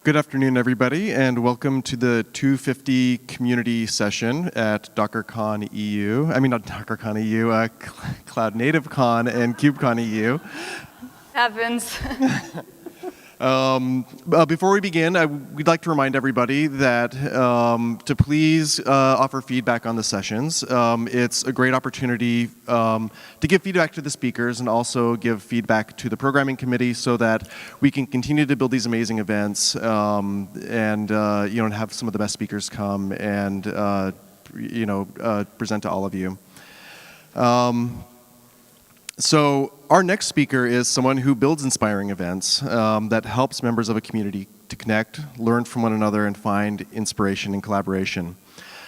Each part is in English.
Good afternoon, everybody, and welcome to the 250 community session at DockerCon EU. I mean, not DockerCon EU, CloudNativeCon and KubeCon EU. Happens. Before we begin, we'd like to remind everybody that to please offer feedback on the sessions. It's a great opportunity to give feedback to the speakers and also give feedback to the programming committee so that we can continue to build these amazing events and have some of the best speakers come and present to all of you. So our next speaker is someone who builds inspiring events that helps members of a community to connect, learn from one another, and find inspiration and collaboration.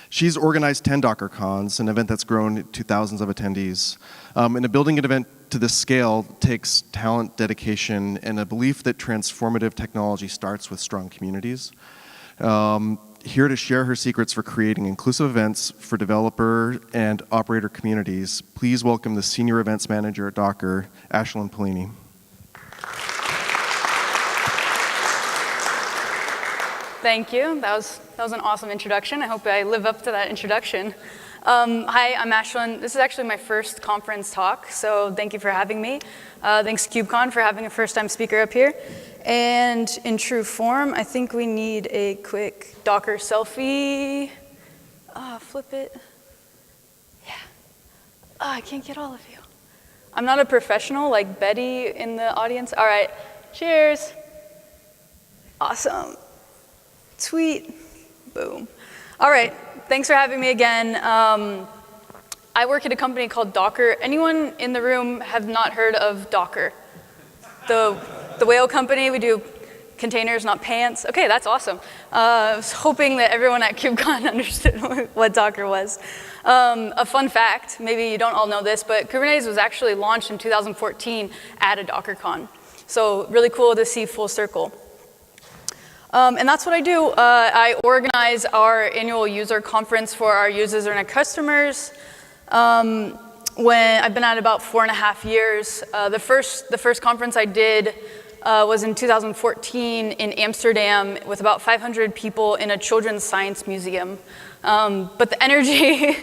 She's organized 10 DockerCons, an event that's grown to thousands of attendees. And building an event to this scale takes talent, dedication, and a belief that transformative technology starts with strong communities. Here to share her secrets for creating inclusive events for developer and operator communities, please welcome the Senior Events Manager at Docker, Ashlynn Polini. Thank you. That was an awesome introduction. I hope I live up to that introduction. Hi, I'm Ashlynn. This is actually my first conference talk, so thank you for having me. Thanks KubeCon for having a first-time speaker up here. And in true form, I think we need a quick Docker selfie. Flip it. Yeah. I can't get all of you. I'm not a professional like Betty in the audience. All right, cheers. Awesome. Sweet. Boom. All right, thanks for having me again. I work at a company called Docker. Anyone in the room have not heard of Docker? The whale company, we do containers, not pants. Okay, that's awesome. I was hoping that everyone at KubeCon understood what Docker was. A fun fact, maybe you don't all know this, but Kubernetes was actually launched in 2014 at a DockerCon. So really cool to see full circle. And that's what I do. I organize our annual user conference for our users and our customers. When I've been at about 4.5 years. The first conference I did was in 2014 in Amsterdam with about 500 people in a children's science museum. But the energy,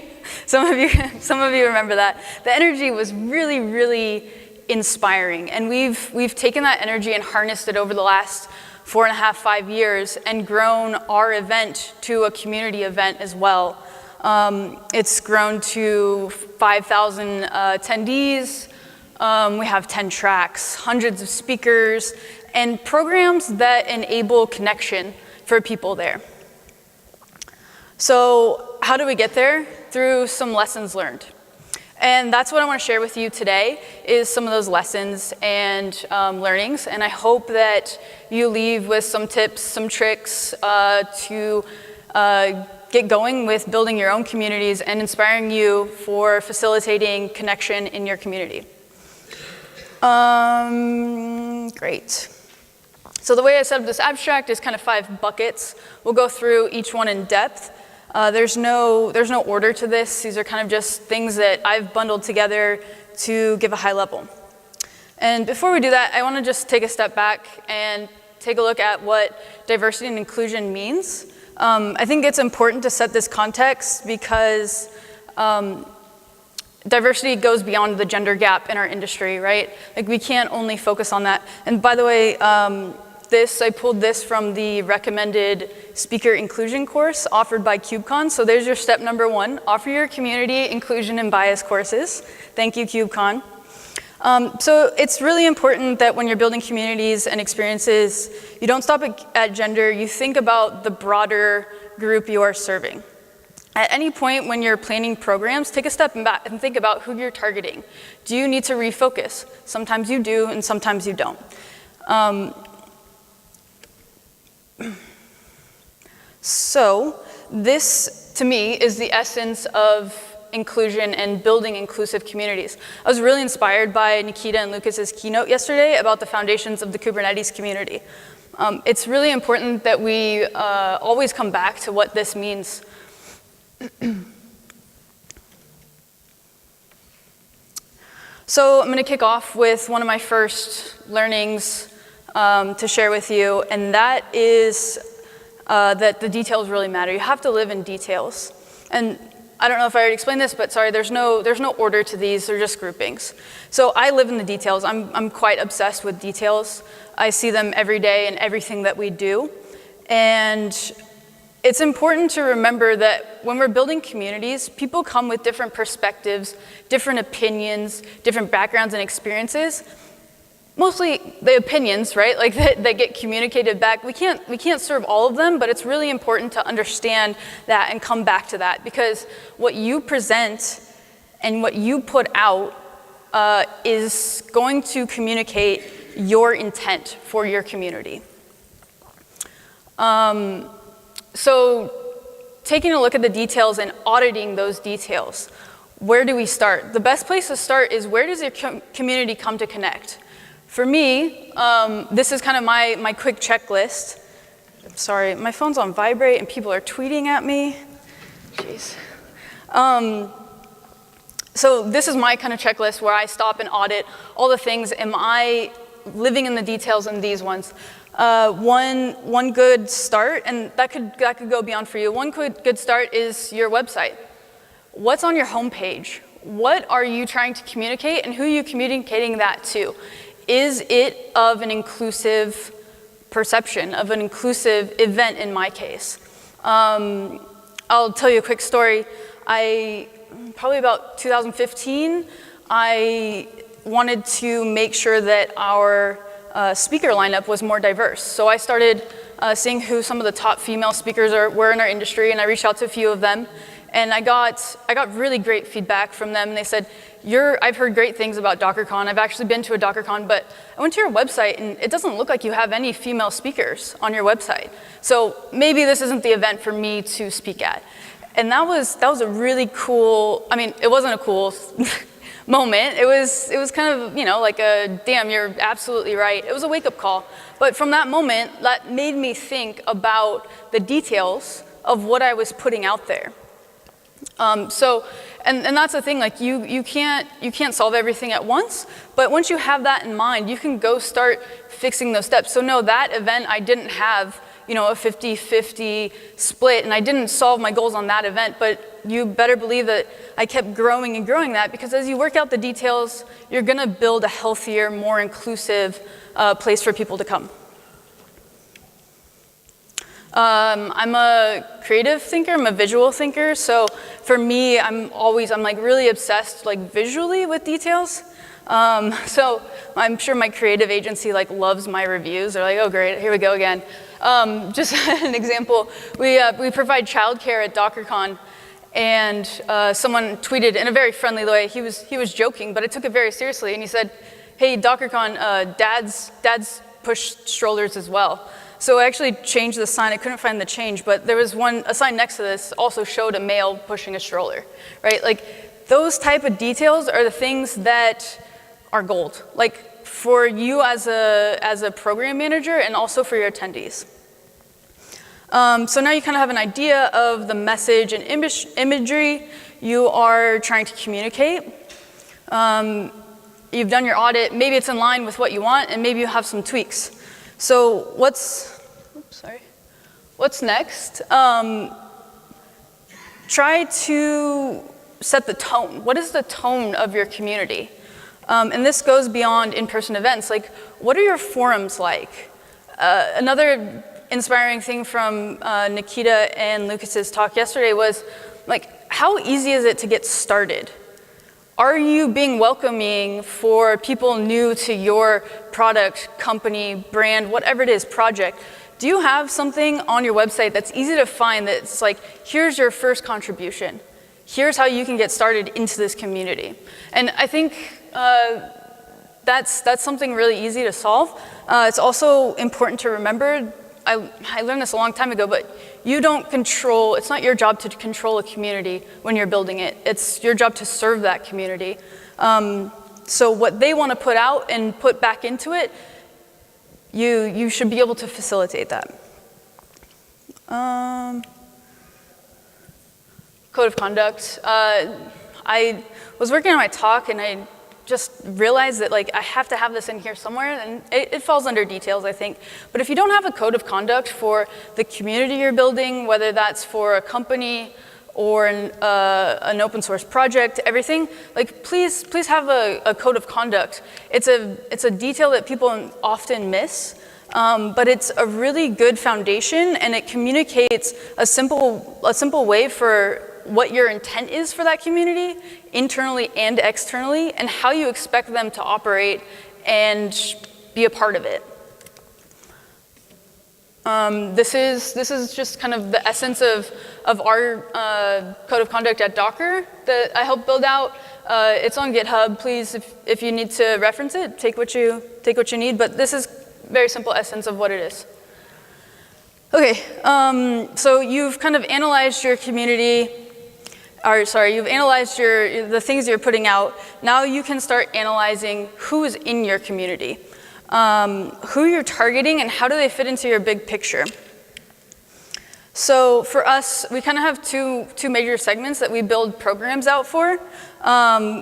some of you remember that. The energy was really, really inspiring. And we've taken that energy and harnessed it over the last 4.5, 5 years and grown our event to a community event as well. It's grown to 5,000 attendees. We have 10 tracks, hundreds of speakers, and programs that enable connection for people there. So how do we get there? Through some lessons learned. And that's what I want to share with you today is some of those lessons and learnings. And I hope that you leave with some tips, some tricks to get going with building your own communities and inspiring you for facilitating connection in your community. Great. So the way I set up this abstract is kind of 5 buckets. We'll go through each one in depth. There's no order to this. These are kind of just things that I've bundled together to give a high level. And before we do that, I want to just take a step back and take a look at what diversity and inclusion means. I think it's important to set this context because diversity goes beyond the gender gap in our industry, right? Like we can't only focus on that. And by the way, I pulled this from the recommended speaker inclusion course offered by KubeCon. So there's your step number 1, offer your community inclusion and bias courses. Thank you, KubeCon. So it's really important that when you're building communities and experiences, you don't stop at gender, you think about the broader group you are serving. At any point when you're planning programs, take a step back and think about who you're targeting. Do you need to refocus? Sometimes you do, and sometimes you don't. So this, to me, is the essence of inclusion and building inclusive communities. I was really inspired by Nikita and Lucas's keynote yesterday about the foundations of the Kubernetes community. It's really important that we always come back to what this means. So I'm going to kick off with one of my first learnings to share with you, and that is that the details really matter. You have to live in details. And I don't know if I already explained this, but sorry, there's no order to these, they're just groupings. So I live in the details. I'm quite obsessed with details. I see them every day in everything that we do. And it's important to remember that when we're building communities, people come with different perspectives, different opinions, different backgrounds and experiences. Mostly the opinions, right? Like that get communicated back. We can't serve all of them, but it's really important to understand that and come back to that, because what you present and what you put out is going to communicate your intent for your community. So taking a look at the details and auditing those details, where do we start? The best place to start is, where does your community come to connect? For me, this is kind of my quick checklist. I'm sorry, my phone's on vibrate and people are tweeting at me. Jeez. So this is my kind of checklist where I stop and audit all the things. Am I living in the details in these ones? One good start, and that could go beyond for you. One good start is your website. What's on your homepage? What are you trying to communicate, and who are you communicating that to? Is it of an inclusive perception, of an inclusive event in my case? I'll tell you a quick story. Probably about 2015, I wanted to make sure that our speaker lineup was more diverse. So I started seeing who some of the top female speakers were in our industry, and I reached out to a few of them. And I got really great feedback from them. And they said, I've heard great things about DockerCon. I've actually been to a DockerCon, but I went to your website and it doesn't look like you have any female speakers on your website. So maybe this isn't the event for me to speak at. And that was a really cool, I mean, it wasn't a cool moment. It was kind of, like a, damn, you're absolutely right. It was a wake-up call. But from that moment, that made me think about the details of what I was putting out there. And that's the thing, like you can't solve everything at once, but once you have that in mind, you can go start fixing those steps. So no, that event, I didn't have, a 50-50 split, and I didn't solve my goals on that event, but you better believe that I kept growing and growing that, because as you work out the details, you're gonna build a healthier, more inclusive place for people to come. I'm a creative thinker, I'm a visual thinker, so for me, I'm like really obsessed like visually with details. So I'm sure my creative agency like loves my reviews. They're like, oh great, here we go again. Just an example, we provide childcare at DockerCon, and someone tweeted in a very friendly way. He was joking, but I took it very seriously, and he said, hey, DockerCon, dads push strollers as well. So I actually changed the sign. I couldn't find the change, but there was a sign next to this also showed a male pushing a stroller, right? Like those type of details are the things that are gold, like for you as a program manager and also for your attendees. So now you kind of have an idea of the message and imagery you are trying to communicate. You've done your audit. Maybe it's in line with what you want, and maybe you have some tweaks. So what's next? Try to set the tone. What is the tone of your community? And this goes beyond in-person events. Like, what are your forums like? Another inspiring thing from Nikita and Lucas's talk yesterday was, like, how easy is it to get started? Are you being welcoming for people new to your product, company, brand, whatever it is, project? Do you have something on your website that's easy to find that's like, here's your first contribution. Here's how you can get started into this community. And I think that's something really easy to solve. It's also important to remember, I learned this a long time ago, but you don't control, it's not your job to control a community when you're building it. It's your job to serve that community. So what they want to put out and put back into it, you should be able to facilitate that. Code of conduct. I was working on my talk and I just realize that like I have to have this in here somewhere, and it falls under details, I think. But if you don't have a code of conduct for the community you're building, whether that's for a company or an open source project, everything, like please have a code of conduct. It's a detail that people often miss, but it's a really good foundation, and it communicates a simple way for what your intent is for that community, internally and externally, and how you expect them to operate and be a part of it. This is just kind of the essence of our code of conduct at Docker that I helped build out. It's on GitHub. Please, if you need to reference it, take what you need. But this is very simple essence of what it is. Okay, so you've kind of analyzed your community. You've analyzed the things you're putting out. Now you can start analyzing who is in your community, who you're targeting, and how do they fit into your big picture. So for us, we kind of have two major segments that we build programs out for.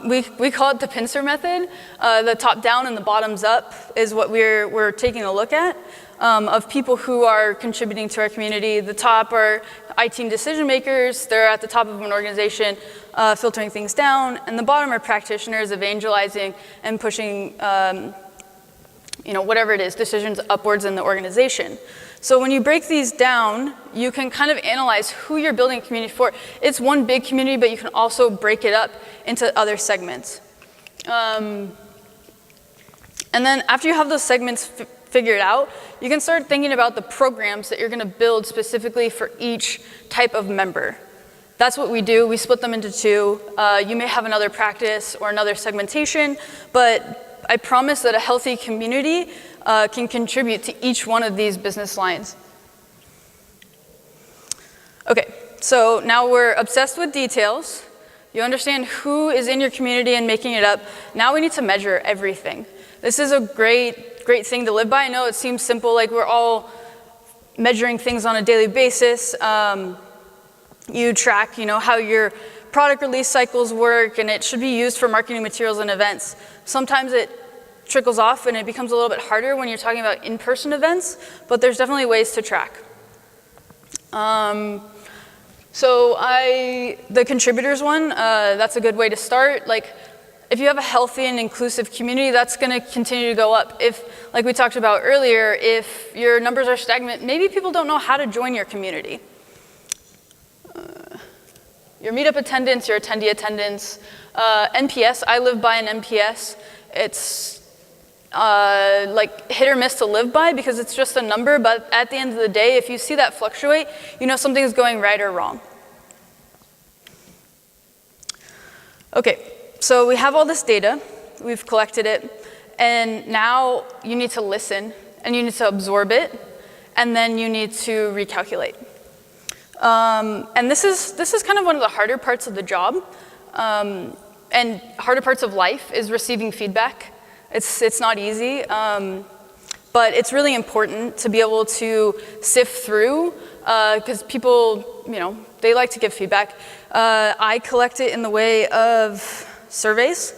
We call it the pincer method. The top down and the bottoms up is what we're taking a look at. Of people who are contributing to our community. The top are IT and decision makers. They're at the top of an organization filtering things down. And the bottom are practitioners evangelizing and pushing whatever it is, decisions upwards in the organization. So when you break these down, you can kind of analyze who you're building a community for. It's one big community, but you can also break it up into other segments. And then after you have those segments figured out, you can start thinking about the programs that you're going to build specifically for each type of member. That's what we do. We split them into two. You may have another practice or another segmentation, but I promise that a healthy community can contribute to each one of these business lines. Okay, so now we're obsessed with details. You understand who is in your community and making it up. Now we need to measure everything. This is a great thing to live by. I know it seems simple, like we're all measuring things on a daily basis. You track, how your product release cycles work, and it should be used for marketing materials and events. Sometimes it trickles off and it becomes a little bit harder when you're talking about in-person events, but there's definitely ways to track. So the contributors one, that's a good way to start. If you have a healthy and inclusive community, that's going to continue to go up. If, like we talked about earlier, if your numbers are stagnant, maybe people don't know how to join your community. Your meetup attendance, your attendee attendance, NPS, I live by an NPS. It's hit or miss to live by because it's just a number, but at the end of the day, if you see that fluctuate, you know something is going right or wrong. Okay. So we have all this data, we've collected it, and now you need to listen, and you need to absorb it, and then you need to recalculate. And this is kind of one of the harder parts of the job, and harder parts of life is receiving feedback. It's not easy, but it's really important to be able to sift through, because people, they like to give feedback. I collect it in the way of surveys.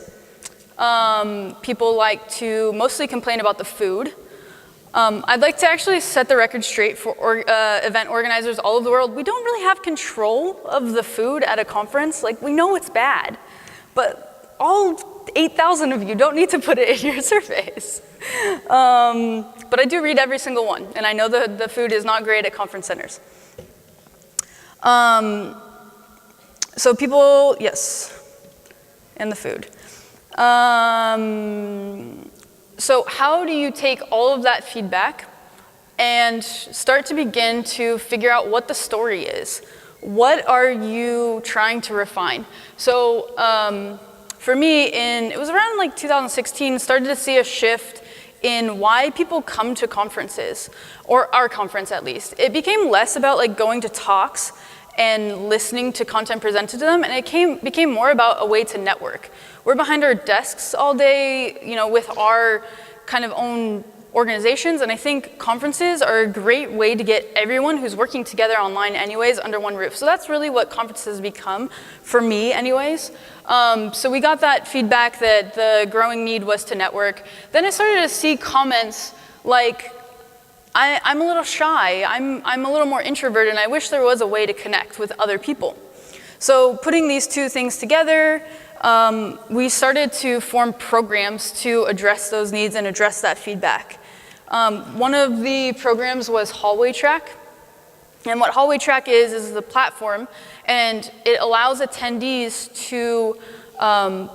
People like to mostly complain about the food. I'd like to actually set the record straight for event organizers all over the world. We don't really have control of the food at a conference. We know it's bad, but all 8,000 of you don't need to put it in your surveys. But I do read every single one, and I know the food is not great at conference centers. So people, yes. And the food. So how do you take all of that feedback and start to begin to figure out what the story is? What are you trying to refine? So for me, it was around 2016, started to see a shift in why people come to conferences, or our conference at least. It became less about going to talks and listening to content presented to them, and it became more about a way to network. We're behind our desks all day, with our kind of own organizations, and I think conferences are a great way to get everyone who's working together online anyways under one roof. So that's really what conferences become for me anyways. So we got that feedback that the growing need was to network. Then I started to see comments like, I'm a little shy, I'm a little more introverted, and I wish there was a way to connect with other people. So putting these two things together, we started to form programs to address those needs and address that feedback. One of the programs was Hallway Track. And what Hallway Track is the platform, and it allows attendees to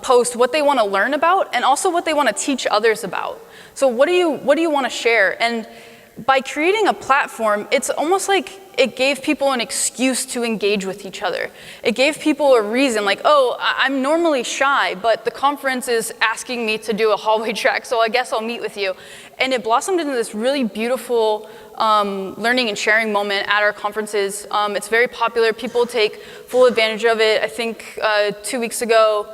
post what they want to learn about and also what they want to teach others about. So what do you want to share? And by creating a platform, it's almost like it gave people an excuse to engage with each other. It gave people a reason, like, oh, I'm normally shy, but the conference is asking me to do a hallway track, so I guess I'll meet with you. And it blossomed into this really beautiful learning and sharing moment at our conferences. It's very popular. People take full advantage of it. I think 2 weeks ago,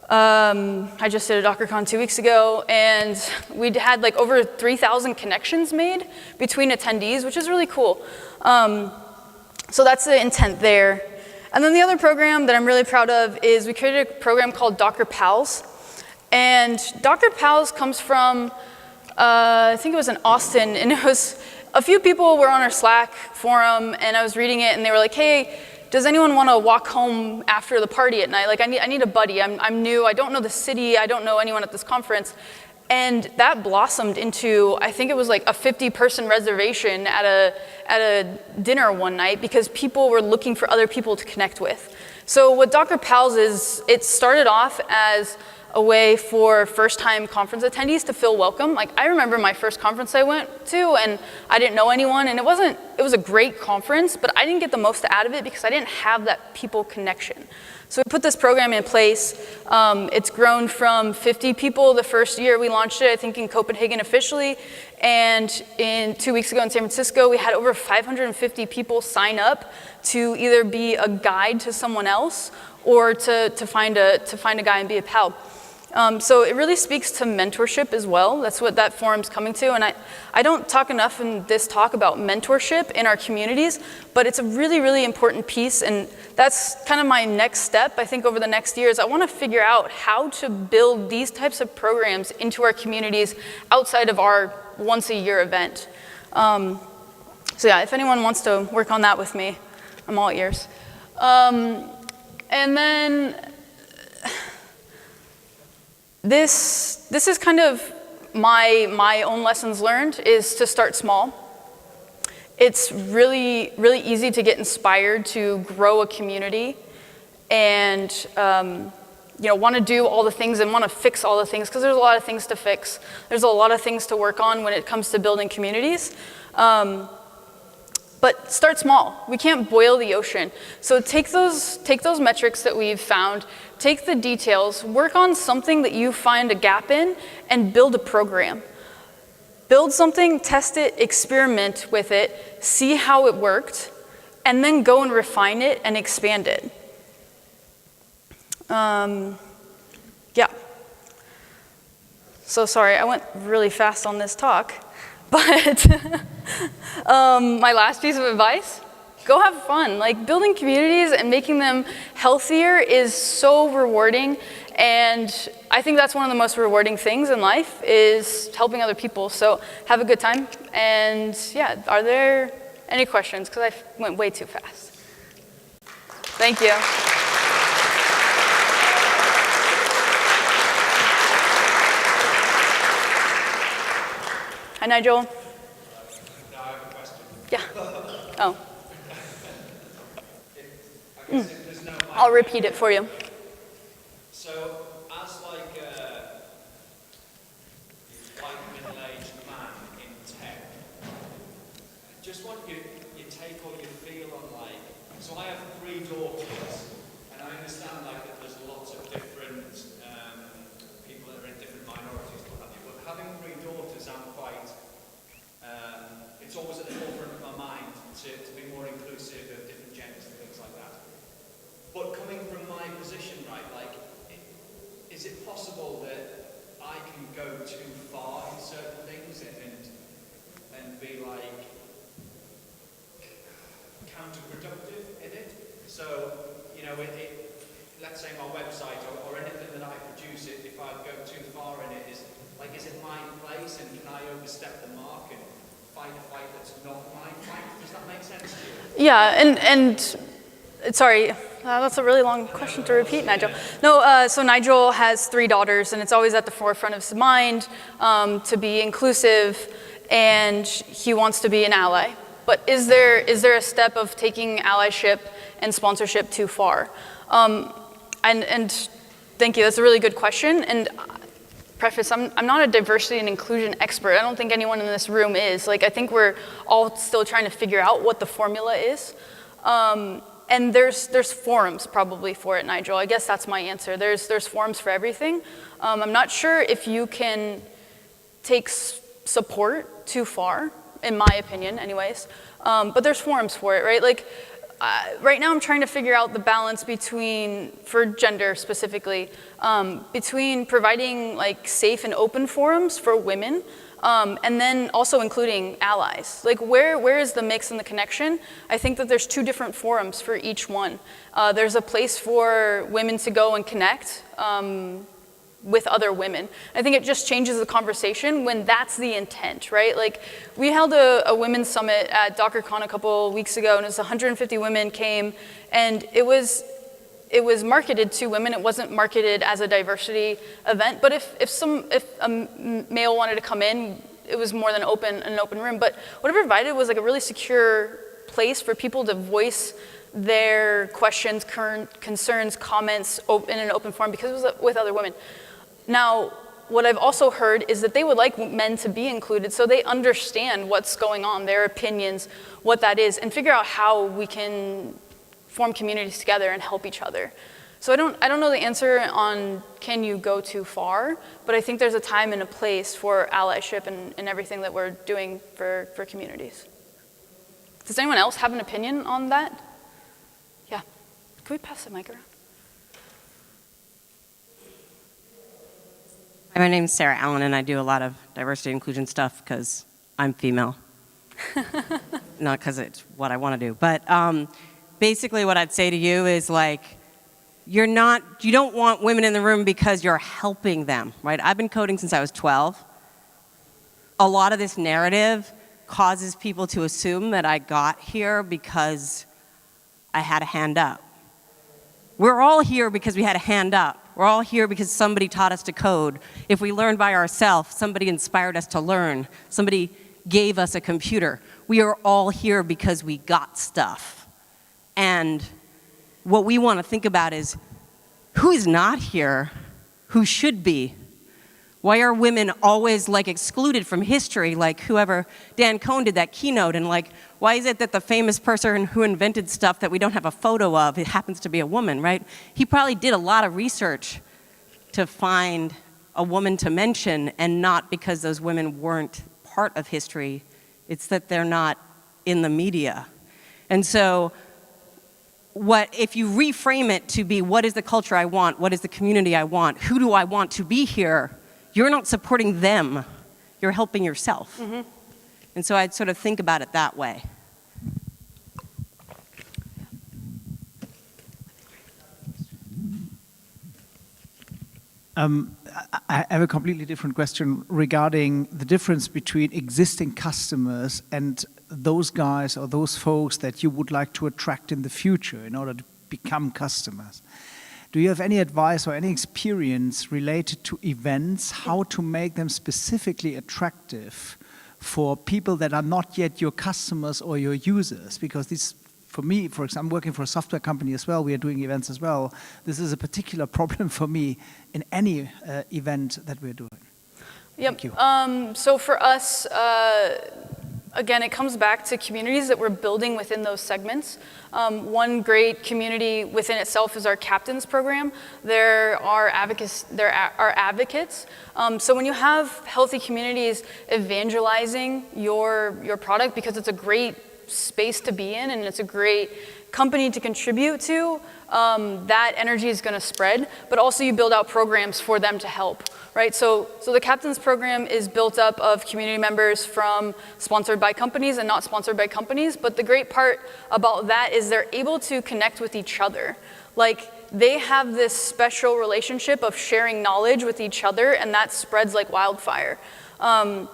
I just did a DockerCon 2 weeks ago, and we'd had like over 3,000 connections made between attendees, which is really cool. So that's the intent there. And then the other program that I'm really proud of is we created a program called Docker Pals. And Docker Pals comes from, I think it was in Austin, and it was, a few people were on our Slack forum, and I was reading it, and they were like, hey, does anyone want to walk home after the party at night? Like, I need a buddy. I'm new. I don't know the city. I don't know anyone at this conference. And that blossomed into, I think it was like a 50-person reservation at a dinner one night because people were looking for other people to connect with. So what Docker Pals is, it started off as a way for first-time conference attendees to feel welcome. Like, I remember my first conference I went to, and I didn't know anyone, and it was a great conference, but I didn't get the most out of it because I didn't have that people connection. So we put this program in place. It's grown from 50 people the first year we launched it, I think in Copenhagen officially, and 2 weeks ago in San Francisco, we had over 550 people sign up to either be a guide to someone else or to find a guy and be a pal. So it really speaks to mentorship as well. That's what that forum's coming to. And I don't talk enough in this talk about mentorship in our communities, but it's a really, really important piece. And that's kind of my next step, I think, over the next years. I want to figure out how to build these types of programs into our communities outside of our once-a-year event. So yeah, if anyone wants to work on that with me, I'm all ears. And then this is kind of my own lessons learned, is to start small. It's really, really easy to get inspired to grow a community and want to do all the things and want to fix all the things, because there's a lot of things to fix. There's a lot of things to work on when it comes to building communities. But start small. We can't boil the ocean. So take those metrics that we've found, take the details, work on something that you find a gap in, and build a program. Build something, test it, experiment with it, see how it worked, and then go and refine it and expand it. Yeah. So sorry, I went really fast on this talk. But my last piece of advice, go have fun. Like, building communities and making them healthier is so rewarding. And I think that's one of the most rewarding things in life, is helping other people. So have a good time. And yeah, are there any questions? Because I went way too fast. Thank you. Hi, Nigel. Now I have a question. Yeah. Oh. I guess if there's no I'll repeat it for you. So, as like a middle-aged man in tech, I just want your take or your feel on, like, so I have 3 daughters, and I understand like that there's lots of different people that are in different minorities, what have you, but having 3 daughters, I'm quite, it's always at the forefront of my mind to be more inclusive of different genders and things like that. But coming from my position, right, like, is it possible that I can go too far in certain things and be like counterproductive in it. So, you know, let's say my website or anything that I produce, if I go too far in it, is it my place, and can I overstep the mark and fight a fight that's not my fight? Does that make sense to you? Yeah, and sorry, that's a really long question to repeat, Nigel. No, so Nigel has 3 daughters, and it's always at the forefront of his mind to be inclusive, and he wants to be an ally. But is there a step of taking allyship and sponsorship too far? And thank you, that's a really good question. And preface, I'm not a diversity and inclusion expert. I don't think anyone in this room is. Like, I think we're all still trying to figure out what the formula is. And there's forums probably for it, Nigel. I guess that's my answer. There's forums for everything. I'm not sure if you can take support too far, in my opinion anyways, but there's forums for it, right? Like, right now I'm trying to figure out the balance between, for gender specifically, between providing like safe and open forums for women, and then also including allies. Like, where is the mix and the connection? I think that there's 2 different forums for each one. There's a place for women to go and connect with other women. I think it just changes the conversation when that's the intent, right? Like, we held a women's summit at DockerCon a couple weeks ago, and it was 150 women came, and it was marketed to women. It wasn't marketed as a diversity event, but if a male wanted to come in, it was more than an open room. But what it provided was like a really secure place for people to voice their questions, concerns, comments in an open forum, because it was with other women. Now, what I've also heard is that they would like men to be included so they understand what's going on, their opinions, what that is, and figure out how we can form communities together and help each other. So I don't know the answer on can you go too far, but I think there's a time and a place for allyship and everything that we're doing for communities. Does anyone else have an opinion on that? Yeah. Can we pass the mic around? Hi, my name's Sarah Allen, and I do a lot of diversity and inclusion stuff because I'm female. Not because it's what I want to do. But basically what I'd say to you is, like, you don't want women in the room because you're helping them, right? I've been coding since I was 12. A lot of this narrative causes people to assume that I got here because I had a hand up. We're all here because we had a hand up. We're all here because somebody taught us to code. If we learned by ourselves, somebody inspired us to learn. Somebody gave us a computer. We are all here because we got stuff. And what we want to think about is, who is not here, who should be? Why are women always like excluded from history, like whoever, Dan Cohn did that keynote, and like, why is it that the famous person who invented stuff that we don't have a photo of, it happens to be a woman, right? He probably did a lot of research to find a woman to mention, and not because those women weren't part of history, it's that they're not in the media. And so, if you reframe it to be, what is the culture I want, what is the community I want, who do I want to be here, you're not supporting them, you're helping yourself. Mm-hmm. And so I'd sort of think about it that way. I have a completely different question regarding the difference between existing customers and those guys or those folks that you would like to attract in the future in order to become customers. Do you have any advice or any experience related to events, how to make them specifically attractive for people that are not yet your customers or your users? Because this, for me, for example, I'm working for a software company as well, we are doing events as well. This is a particular problem for me in any event that we're doing. Yep. Thank you. So for us, again, it comes back to communities that we're building within those segments. One great community within itself is our captains program. There are advocates. So when you have healthy communities evangelizing your product, because it's a great space to be in and it's a great company to contribute to, that energy is going to spread, but also you build out programs for them to help, right? So the Captains program is built up of community members from sponsored by companies and not sponsored by companies, but the great part about that is they're able to connect with each other. Like, they have this special relationship of sharing knowledge with each other, and that spreads like wildfire. And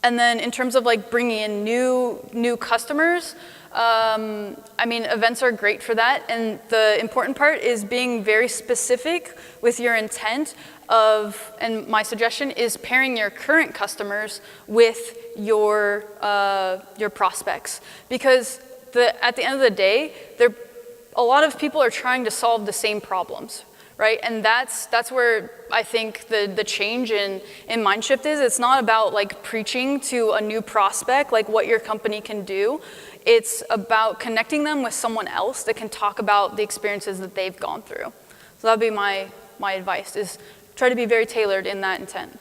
then in terms of like bringing in new customers, I mean, events are great for that, and the important part is being very specific with your intent of, and my suggestion is pairing your current customers with your prospects, because at the end of the day, a lot of people are trying to solve the same problems, right? And that's where I think the change in Mindshift is. It's not about like preaching to a new prospect like what your company can do. It's about connecting them with someone else that can talk about the experiences that they've gone through. So that'd be my advice, is try to be very tailored in that intent.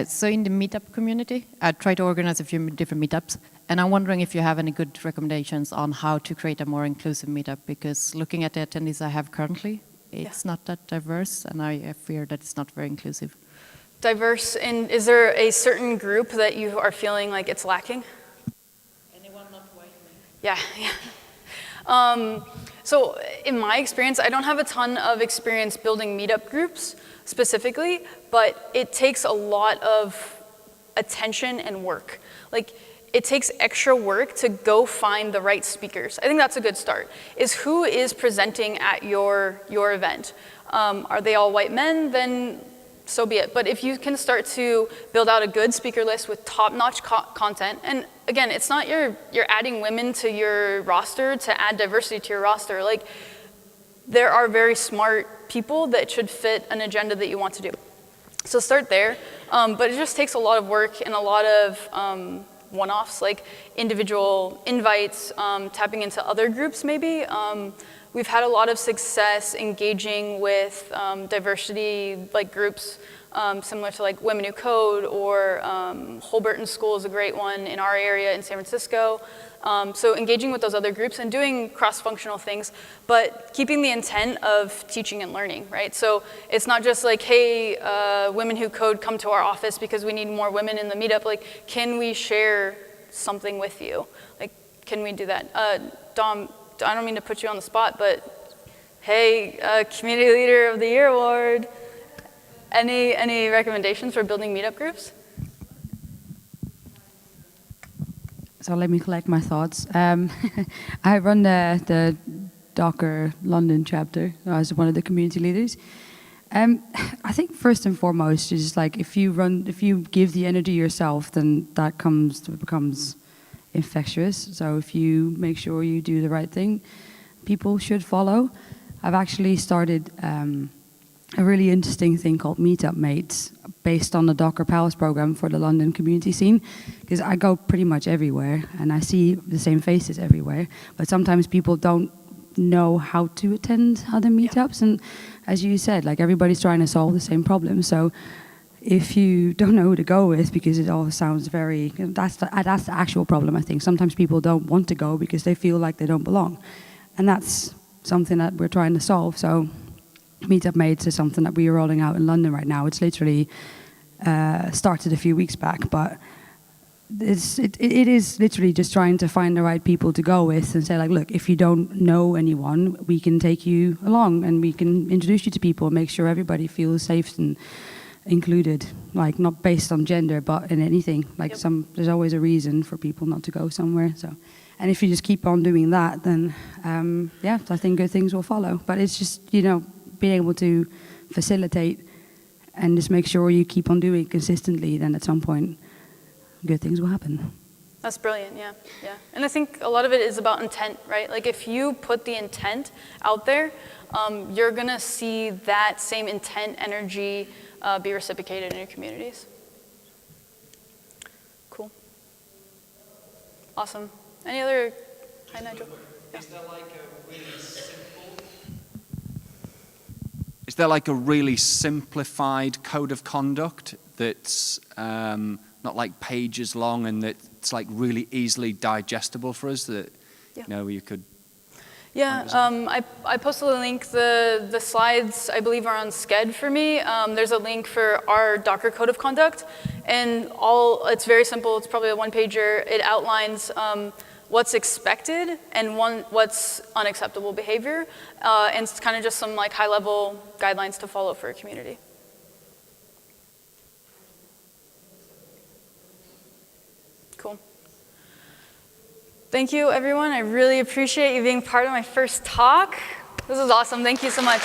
So in the meetup community, I try to organize a few different meetups, and I'm wondering if you have any good recommendations on how to create a more inclusive meetup, because looking at the attendees I have currently, it's not that diverse, and I fear that it's not very inclusive. Diverse, and is there a certain group that you are feeling like it's lacking? Anyone not white? Yeah. So in my experience, I don't have a ton of experience building meetup groups specifically, but it takes a lot of attention and work. Like, it takes extra work to go find the right speakers. I think that's a good start, is who is presenting at your event. Are they all white men? Then so be it. But if you can start to build out a good speaker list with top-notch content, and again, it's not you're adding women to your roster to add diversity to your roster. Like, there are very smart people that should fit an agenda that you want to do. So start there, but it just takes a lot of work and a lot of one-offs, like individual invites, tapping into other groups maybe. We've had a lot of success engaging with diversity like groups similar to like Women Who Code, or Holberton School is a great one in our area in San Francisco. So engaging with those other groups and doing cross-functional things, but keeping the intent of teaching and learning, right? So it's not just like, hey, Women Who Code, come to our office because we need more women in the meetup. Like, can we share something with you? Like, can we do that? Dom, I don't mean to put you on the spot, but hey, Community Leader of the Year award. Any recommendations for building meetup groups? So let me collect my thoughts. I run the Docker London chapter as one of the community leaders. I think first and foremost is like, if you give the energy yourself, then that becomes infectious. So if you make sure you do the right thing, people should follow. I've actually started a really interesting thing called Meetup Mates, based on the Docker Palace program for the London community scene, because I go pretty much everywhere and I see the same faces everywhere, but sometimes people don't know how to attend other meetups, and as you said, like, everybody's trying to solve the same problem. So if you don't know who to go with, because it all sounds very, that's the actual problem, I think. Sometimes people don't want to go because they feel like they don't belong, and that's something that we're trying to solve. So Meetup Mates is something that we are rolling out in London right now. It's literally started a few weeks back, but it is literally just trying to find the right people to go with and say, like, look, if you don't know anyone, we can take you along and we can introduce you to people and make sure everybody feels safe and included, like, not based on gender, but in anything. Like, there's always a reason for people not to go somewhere. So, and if you just keep on doing that, then I think good things will follow. But it's just, being able to facilitate and just make sure you keep on doing it consistently, then at some point, good things will happen. That's brilliant, yeah. And I think a lot of it is about intent, right? Like, if you put the intent out there, you're gonna see that same intent, energy be reciprocated in your communities. Cool. Awesome. Any other? Hi, Nigel. Is there like a really simple? Is there like a really simplified code of conduct that's not like pages long and that's like really easily digestible for us that you know you could? Yeah, I posted a link. The slides, I believe, are on Sked for me. There's a link for our Docker code of conduct, and it's very simple. It's probably a one-pager. It outlines what's expected and what's unacceptable behavior, and it's kind of just some like high-level guidelines to follow for a community. Cool. Thank you, everyone. I really appreciate you being part of my first talk. This is awesome. Thank you so much.